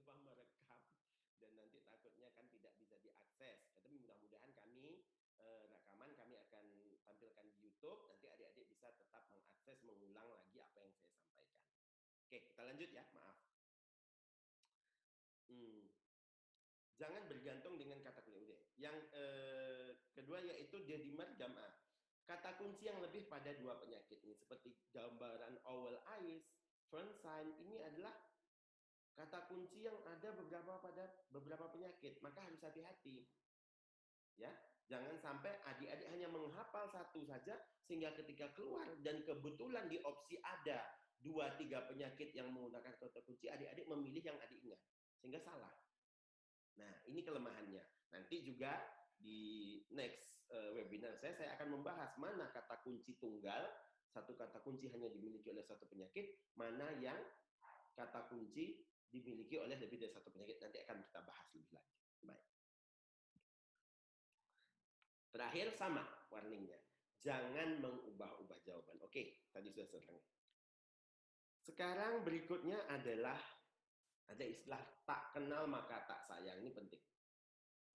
lupa merekam dan nanti takutnya kan tidak bisa diakses. Tapi mudah-mudahan kami rekaman kami akan tampilkan di YouTube. Nanti adik-adik bisa tetap mengakses, mengulang lagi apa yang saya sampaikan. Oke, kita lanjut ya. Maaf. Jangan bergantung dengan kata kunci. Yang kedua yaitu dedimer jam'ah. Kata kunci yang lebih pada dua penyakit ini seperti gambaran owl eyes, fern sign ini adalah kata kunci yang ada pada beberapa penyakit, maka harus hati-hati. Ya, jangan sampai adik-adik hanya menghafal satu saja sehingga ketika keluar dan kebetulan di opsi ada 2-3 penyakit yang menggunakan kata kunci, adik-adik memilih yang adik ingat sehingga salah. Nah, ini kelemahannya. Nanti juga di next webinar saya akan membahas mana kata kunci tunggal, satu kata kunci hanya dimiliki oleh satu penyakit, mana yang kata kunci dimiliki oleh lebih dari satu penyakit. Nanti akan kita bahas lebih lanjut. Baik. Terakhir sama warningnya. Jangan mengubah-ubah jawaban. Oke, tadi sudah terang. Sekarang berikutnya adalah ada istilah tak kenal maka tak sayang. Ini penting.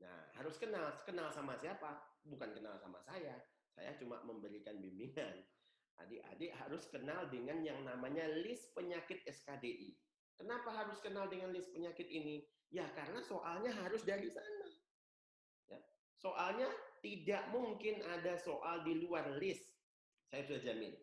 Nah, harus kenal sama siapa? Bukan kenal sama saya. Saya cuma memberikan bimbingan. Adik-adik harus kenal dengan yang namanya list penyakit SKDI. Kenapa harus kenal dengan list penyakit ini? Ya, karena soalnya harus dari sana. Ya. Soalnya tidak mungkin ada soal di luar list. Saya sudah jamin.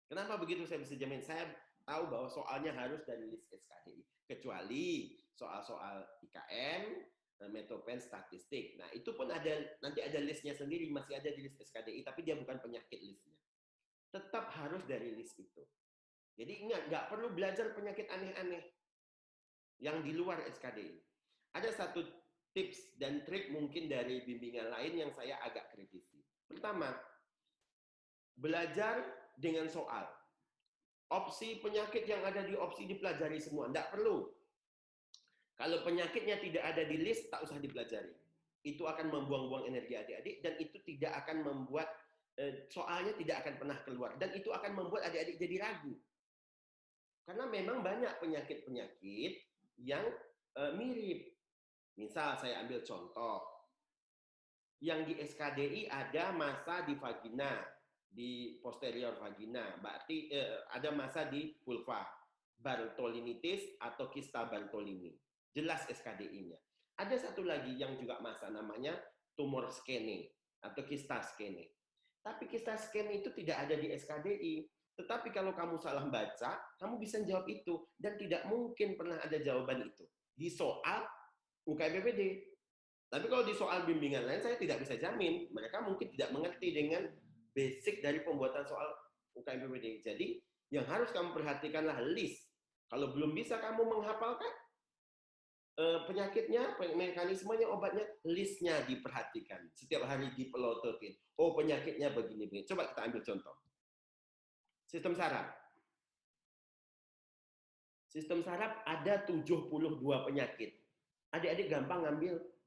Kenapa begitu saya bisa jamin? Saya tahu bahwa soalnya harus dari list SKDI. Kecuali soal-soal IKM, Metopen statistik. Nah, itu pun nanti ada listnya sendiri, masih ada di list SKDI, tapi dia bukan penyakit listnya. Tetap harus dari list itu. Jadi ingat, nggak perlu belajar penyakit aneh-aneh yang di luar SKDI. Ada satu tips dan trik mungkin dari bimbingan lain yang saya agak kritisi. Pertama, belajar dengan soal. Opsi penyakit yang ada di opsi dipelajari semua, nggak perlu. Kalau penyakitnya tidak ada di list, tak usah dipelajari. Itu akan membuang-buang energi adik-adik, dan itu tidak akan membuat, soalnya tidak akan pernah keluar. Dan itu akan membuat adik-adik jadi ragu. Karena memang banyak penyakit-penyakit yang mirip. Misal saya ambil contoh. Yang di SKDI ada massa di vagina, di posterior vagina. Berarti ada massa di vulva. Bartholinitis atau kista Bartholini. Jelas SKDI-nya. Ada satu lagi yang juga massa namanya tumor skene atau kista skene. Tapi kista skene itu tidak ada di SKDI. Tetapi kalau kamu salah baca, kamu bisa jawab itu. Dan tidak mungkin pernah ada jawaban itu. Di soal UKBPD. Tapi kalau di soal bimbingan lain, saya tidak bisa jamin. Mereka mungkin tidak mengerti dengan basic dari pembuatan soal UKBPD. Jadi, yang harus kamu perhatikanlah list. Kalau belum bisa kamu menghafalkan penyakitnya, mekanismenya, obatnya, listnya diperhatikan. Setiap hari dipelototin. Oh, penyakitnya begini-begini. Coba kita ambil contoh. Sistem saraf. Sistem saraf ada 72 penyakit. Adik-adik gampang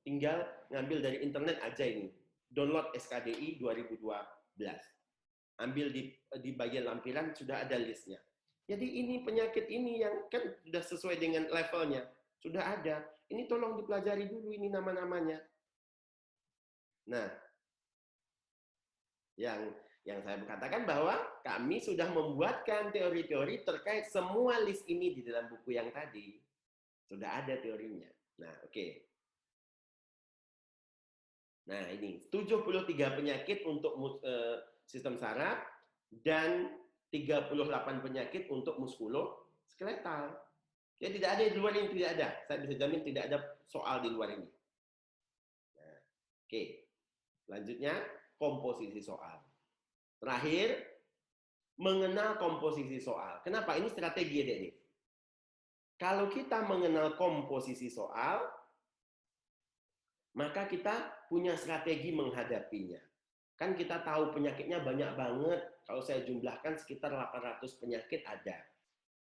tinggal ngambil dari internet aja ini. Download SKDI 2012. Ambil di bagian lampiran, sudah ada listnya. Jadi ini penyakit ini yang kan sudah sesuai dengan levelnya. Sudah ada. Ini tolong dipelajari dulu ini nama-namanya. Nah, yang saya katakan bahwa kami sudah membuatkan teori-teori terkait semua list ini di dalam buku yang tadi. Sudah ada teorinya. Nah, oke. Nah, ini 73 penyakit untuk sistem saraf dan 38 penyakit untuk muskuloskeletal. Ya, tidak ada di luar ini, tidak ada. Saya bisa jamin tidak ada soal di luar ini. Nah, oke. Selanjutnya, komposisi soal. Terakhir, mengenal komposisi soal. Kenapa? Ini strategi, adik-adik. Kalau kita mengenal komposisi soal, maka kita punya strategi menghadapinya. Kan kita tahu penyakitnya banyak banget. Kalau saya jumlahkan sekitar 800 penyakit ada.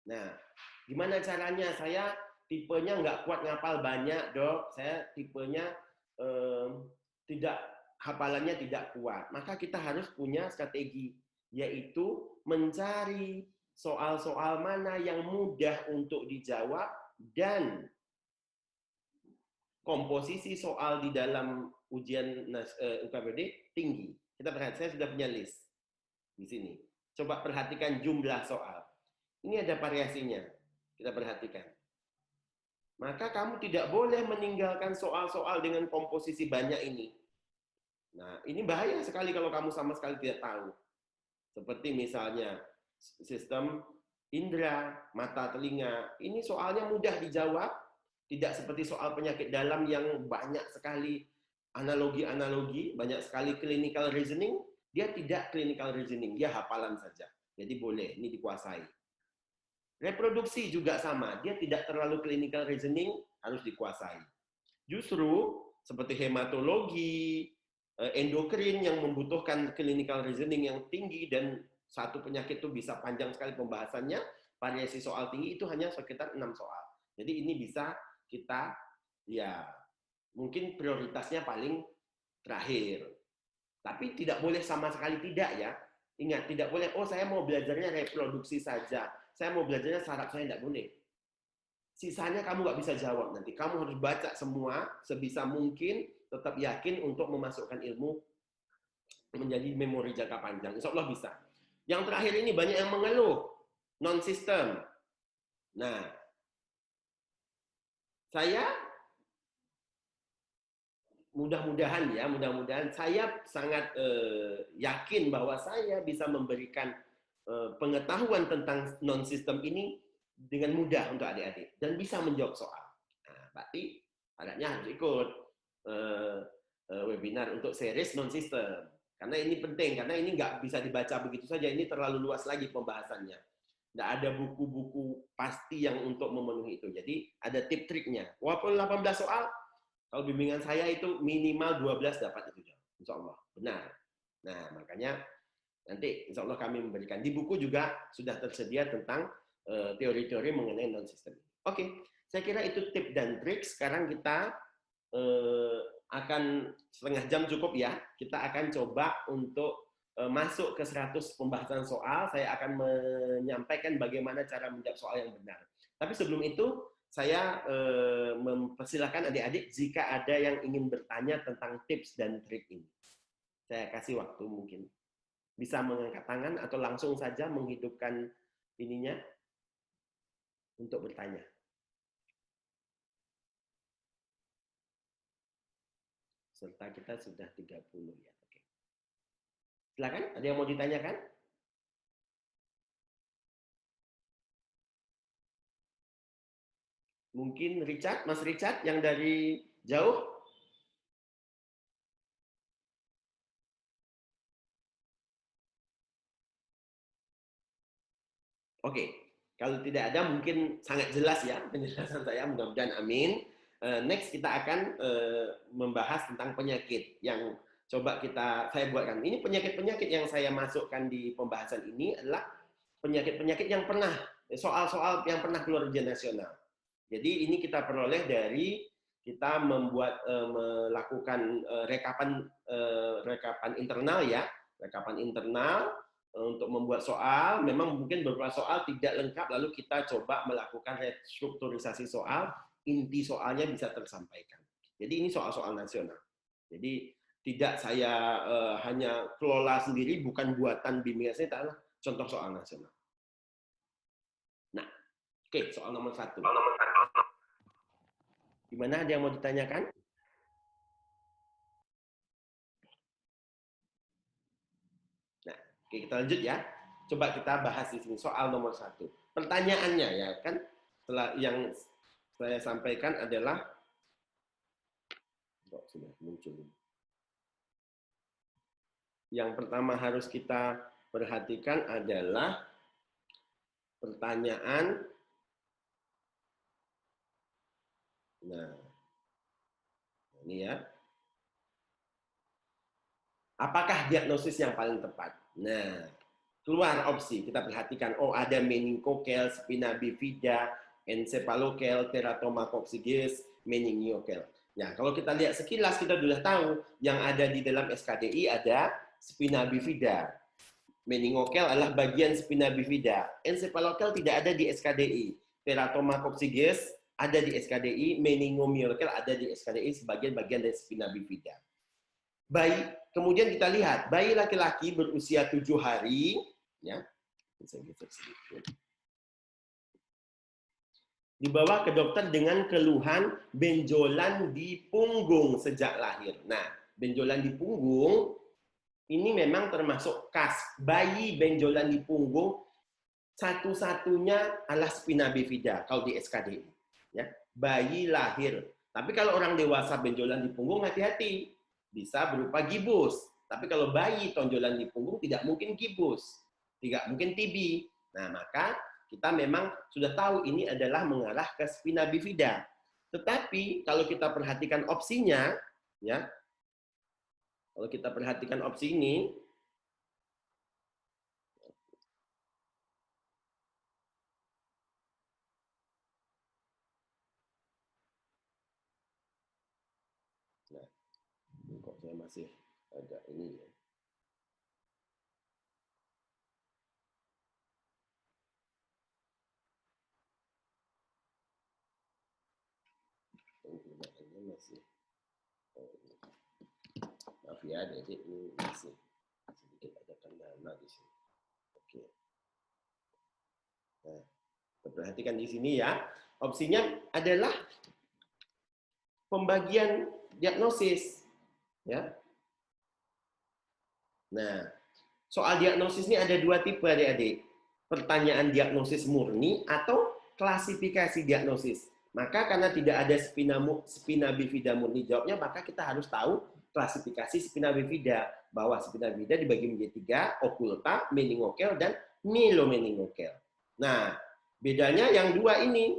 Nah, gimana caranya? Saya tipenya nggak kuat ngapal banyak, dok. Saya tipenya hafalannya tidak kuat. Maka kita harus punya strategi, yaitu mencari soal-soal mana yang mudah untuk dijawab dan komposisi soal di dalam ujian UKBD tinggi. Kita perhatikan, saya sudah punya list di sini. Coba perhatikan jumlah soal. Ini ada variasinya. Kita perhatikan. Maka kamu tidak boleh meninggalkan soal-soal dengan komposisi banyak ini. Nah, ini bahaya sekali kalau kamu sama sekali tidak tahu. Seperti misalnya sistem indera, mata, telinga. Ini soalnya mudah dijawab, tidak seperti soal penyakit dalam yang banyak sekali analogi-analogi, banyak sekali clinical reasoning. Dia tidak clinical reasoning, dia hafalan saja. Jadi boleh, ini dikuasai. Reproduksi juga sama, dia tidak terlalu clinical reasoning, harus dikuasai. Justru seperti hematologi, endokrin yang membutuhkan clinical reasoning yang tinggi dan satu penyakit itu bisa panjang sekali pembahasannya, variasi soal tinggi itu hanya sekitar 6 soal. Jadi ini bisa kita, ya mungkin prioritasnya paling terakhir. Tapi tidak boleh sama sekali tidak ya. Ingat, tidak boleh, oh saya mau belajarnya reproduksi saja. Saya mau belajarnya saraf, saya tidak boleh. Sisanya kamu nggak bisa jawab nanti. Kamu harus baca semua sebisa mungkin, tetap yakin untuk memasukkan ilmu menjadi memori jangka panjang. Insya Allah bisa. Yang terakhir ini banyak yang mengeluh, non-sistem. Nah, saya mudah-mudahan saya sangat yakin bahwa saya bisa memberikan pengetahuan tentang non-sistem ini dengan mudah untuk adik-adik dan bisa menjawab soal. Nah, berarti adanya harus ikut webinar untuk series non-sistem. Karena ini penting, karena ini nggak bisa dibaca begitu saja, ini terlalu luas lagi pembahasannya. Nggak ada buku-buku pasti yang untuk memenuhi itu. Jadi ada tip-triknya. Walaupun 18 soal, kalau bimbingan saya itu minimal 12 dapat itu. Insya Allah. Benar. Nah, makanya nanti insya Allah kami memberikan. Di buku juga sudah tersedia tentang teori-teori mengenai non-sistem. Oke, saya kira itu tip dan trik. Sekarang kita akan setengah jam cukup ya. Kita akan coba untuk masuk ke 100 pembahasan soal. Saya akan menyampaikan bagaimana cara menjawab soal yang benar. Tapi sebelum itu, saya mempersilahkan adik-adik jika ada yang ingin bertanya tentang tips dan trik ini. Saya kasih waktu mungkin. Bisa mengangkat tangan atau langsung saja menghidupkan ininya untuk bertanya. Serta kita sudah 30 ya. Oke. Silakan, ada yang mau ditanyakan? Mungkin Richard, Mas Richard yang dari jauh? Oke, kalau tidak ada mungkin sangat jelas ya penjelasan saya, mudah-mudahan amin. Next kita akan membahas tentang penyakit yang coba saya buatkan. Ini penyakit-penyakit yang saya masukkan di pembahasan ini adalah penyakit-penyakit yang pernah, soal-soal yang pernah keluar ujian nasional. Jadi ini kita peroleh dari kita melakukan rekapan internal ya, rekapan internal untuk membuat soal. Memang mungkin beberapa soal tidak lengkap, lalu kita coba melakukan restrukturisasi soal, inti soalnya bisa tersampaikan. Jadi ini soal-soal nasional. Jadi tidak saya hanya kelola sendiri, bukan buatan bimbingan saya, adalah contoh soal nasional. Nah, oke, soal nomor 1. Gimana, ada yang mau ditanyakan? Nah, oke, kita lanjut ya. Coba kita bahas di sini soal nomor 1. Pertanyaannya ya kan, setelah yang saya sampaikan adalah sudah muncul. Yang pertama harus kita perhatikan adalah pertanyaan. Nah, ini ya. Apakah diagnosis yang paling tepat? Nah, keluar opsi. Kita perhatikan, oh ada meningokokel, spina bifida, encephalokel, teratoma coccygeus, meningiokel. Nah, kalau kita lihat sekilas, kita sudah tahu yang ada di dalam SKDI ada spina bifida. Meningokel adalah bagian spina bifida. Encephalokel tidak ada di SKDI. Teratoma coccygeus ada di SKDI, meningomyokele ada di SKDI sebagai bagian dari spina bifida. Baik, kemudian kita lihat bayi laki-laki berusia 7 hari, ya, bisa geser sedikit. Dibawa ke dokter dengan keluhan benjolan di punggung sejak lahir. Nah, benjolan di punggung ini memang termasuk khas. Bayi benjolan di punggung satu-satunya adalah spina bifida kalau di SKDI. Ya, bayi lahir. Tapi kalau orang dewasa benjolan di punggung, hati-hati. Bisa berupa gibus. Tapi kalau bayi tonjolan di punggung tidak mungkin gibus. Tidak mungkin TB. Nah, maka kita memang sudah tahu ini adalah mengarah ke spina bifida. Tetapi kalau kita perhatikan opsinya, ya, kalau kita perhatikan opsi ini, nah, kok saya masih agak ini ya. Penggunaannya masih, maaf ya, jadi ini masih sedikit ada kendala di sini. Oke. Nah, perhatikan di sini ya. Opsinya adalah pembagian diagnosis, ya. Nah, soal diagnosis ini ada 2 tipe, adik-adik. Pertanyaan diagnosis murni atau klasifikasi diagnosis. Maka karena tidak ada spina bifida murni jawabnya, maka kita harus tahu klasifikasi spina bifida. Bahwa spina bifida dibagi menjadi 3, okulta, meningokel, dan myelomeningokel. Nah, bedanya yang 2 ini.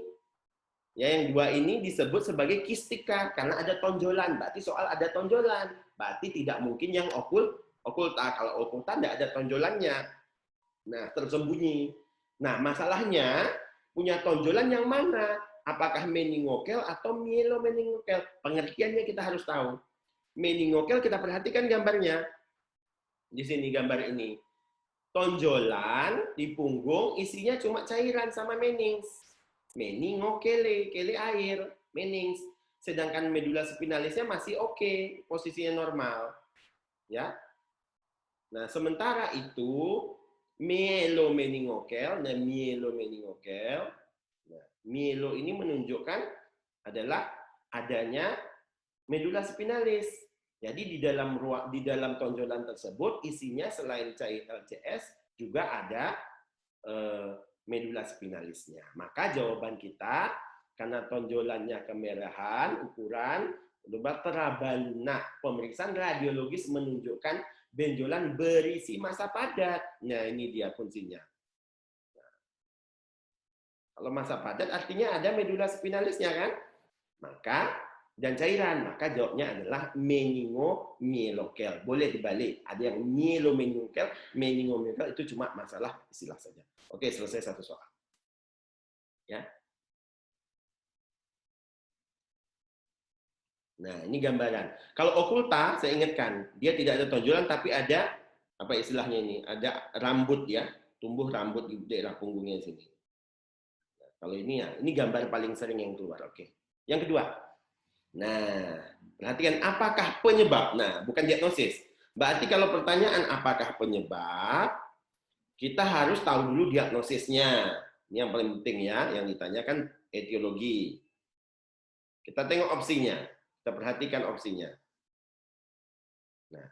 Ya, yang 2 ini disebut sebagai kistika karena ada tonjolan. Berarti soal ada tonjolan. Berarti tidak mungkin yang okulta. Kalau okulta tidak ada tonjolannya. Nah, tersembunyi. Nah, masalahnya punya tonjolan yang mana? Apakah meningokel atau myelomeningokel? Pengertiannya kita harus tahu. Meningokel kita perhatikan gambarnya. Di sini gambar ini. Tonjolan di punggung isinya cuma cairan sama menings. Meningokele, kele air, menings. Sedangkan medula spinalisnya masih oke, posisinya normal. Ya. Nah, sementara itu myelomeningokel dan myelomeningokel. Nah, myelo ini menunjukkan adalah adanya medula spinalis. Jadi di dalam tonjolan tersebut isinya selain cair LCS juga ada medula spinalisnya. Maka jawaban kita karena tonjolannya kemerahan, ukuran terabaluna, pemeriksaan radiologis menunjukkan benjolan berisi massa padat. Nah, ini dia kuncinya. Nah, kalau massa padat artinya ada medula spinalisnya kan? Maka dan cairan, maka jawabnya adalah meningomyelokel. Boleh dibalik, ada yang myelomeningokel, meningomyelokel itu cuma masalah istilah saja. Oke, selesai satu soal. Ya. Nah, ini gambaran. Kalau okulta, saya ingatkan, dia tidak ada tonjolan, tapi ada, apa istilahnya ini, ada rambut ya, tumbuh rambut di daerah punggungnya sini. Nah, kalau ini ya, ini gambar paling sering yang keluar. Oke. Yang kedua, nah, perhatikan apakah penyebab. Nah, bukan diagnosis. Berarti kalau pertanyaan apakah penyebab, kita harus tahu dulu diagnosisnya. Ini yang paling penting ya, yang ditanyakan etiologi. Kita tengok opsinya. Kita perhatikan opsinya. Nah,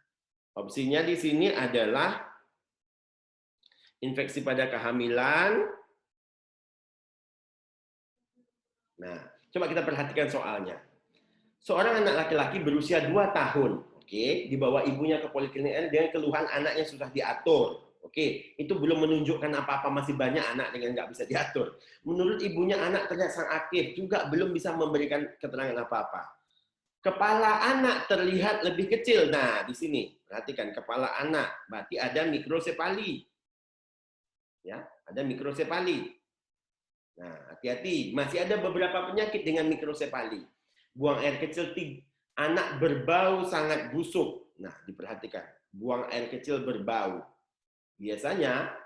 opsinya di sini adalah infeksi pada kehamilan. Nah, coba kita perhatikan soalnya. Seorang anak laki-laki berusia 2 tahun, oke, dibawa ibunya ke poliklinik dengan keluhan anaknya sudah diatur. Oke, itu belum menunjukkan apa-apa, masih banyak anak dengan nggak bisa diatur. Menurut ibunya anak terlihat sangat aktif, juga belum bisa memberikan keterangan apa-apa. Kepala anak terlihat lebih kecil. Nah, di sini perhatikan kepala anak, berarti ada mikrosefali. Ya, ada mikrosefali. Nah, hati-hati, masih ada beberapa penyakit dengan mikrosefali. Buang air kecil, anak berbau sangat busuk. Nah, diperhatikan, buang air kecil berbau. Biasanya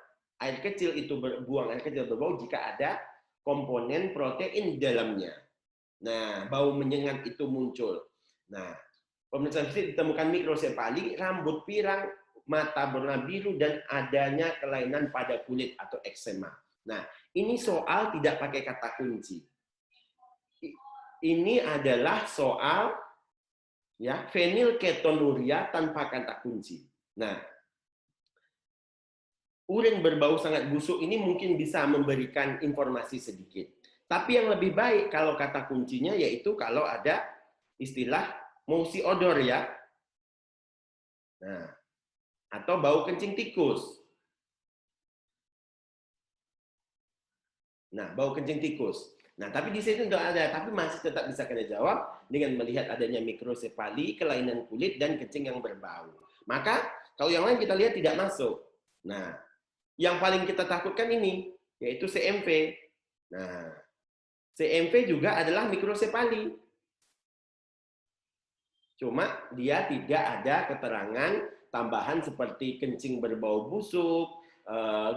buang air kecil berbau jika ada komponen protein di dalamnya. Nah, bau menyengat itu muncul. Nah, pemeriksaan fisik ditemukan mikrosefali, rambut pirang, mata berwarna biru, dan adanya kelainan pada kulit atau eksema. Nah, ini soal tidak pakai kata kunci. Ini adalah soal ya fenilketonuria tanpa kata kunci. Nah, urin berbau sangat busuk ini mungkin bisa memberikan informasi sedikit. Tapi yang lebih baik kalau kata kuncinya yaitu kalau ada istilah mosi odor ya. Nah, atau bau kencing tikus. Nah, bau kencing tikus. Nah, tapi di sini tidak ada, tapi masih tetap bisa kita jawab dengan melihat adanya mikrosefali, kelainan kulit, dan kencing yang berbau. Maka, kalau yang lain kita lihat tidak masuk. Nah, yang paling kita takutkan ini, yaitu CMV. Nah, CMV juga adalah mikrosefali. Cuma dia tidak ada keterangan tambahan seperti kencing berbau busuk,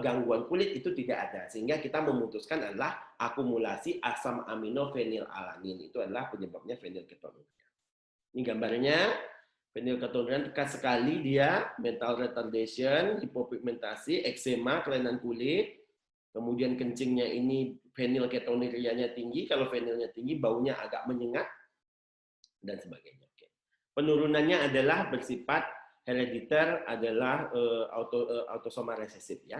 gangguan kulit itu tidak ada. Sehingga kita memutuskan adalah akumulasi asam amino fenilalanin. Itu adalah penyebabnya fenilketonuria. Ini gambarnya. Fenilketonuria dekat sekali dia, mental retardation, hipopigmentasi, eksema, kelainan kulit. Kemudian kencingnya ini fenilketonurianya tinggi. Kalau fenilnya tinggi, baunya agak menyengat dan sebagainya. Penurunannya adalah bersifat herediter, adalah autosomal resesif ya.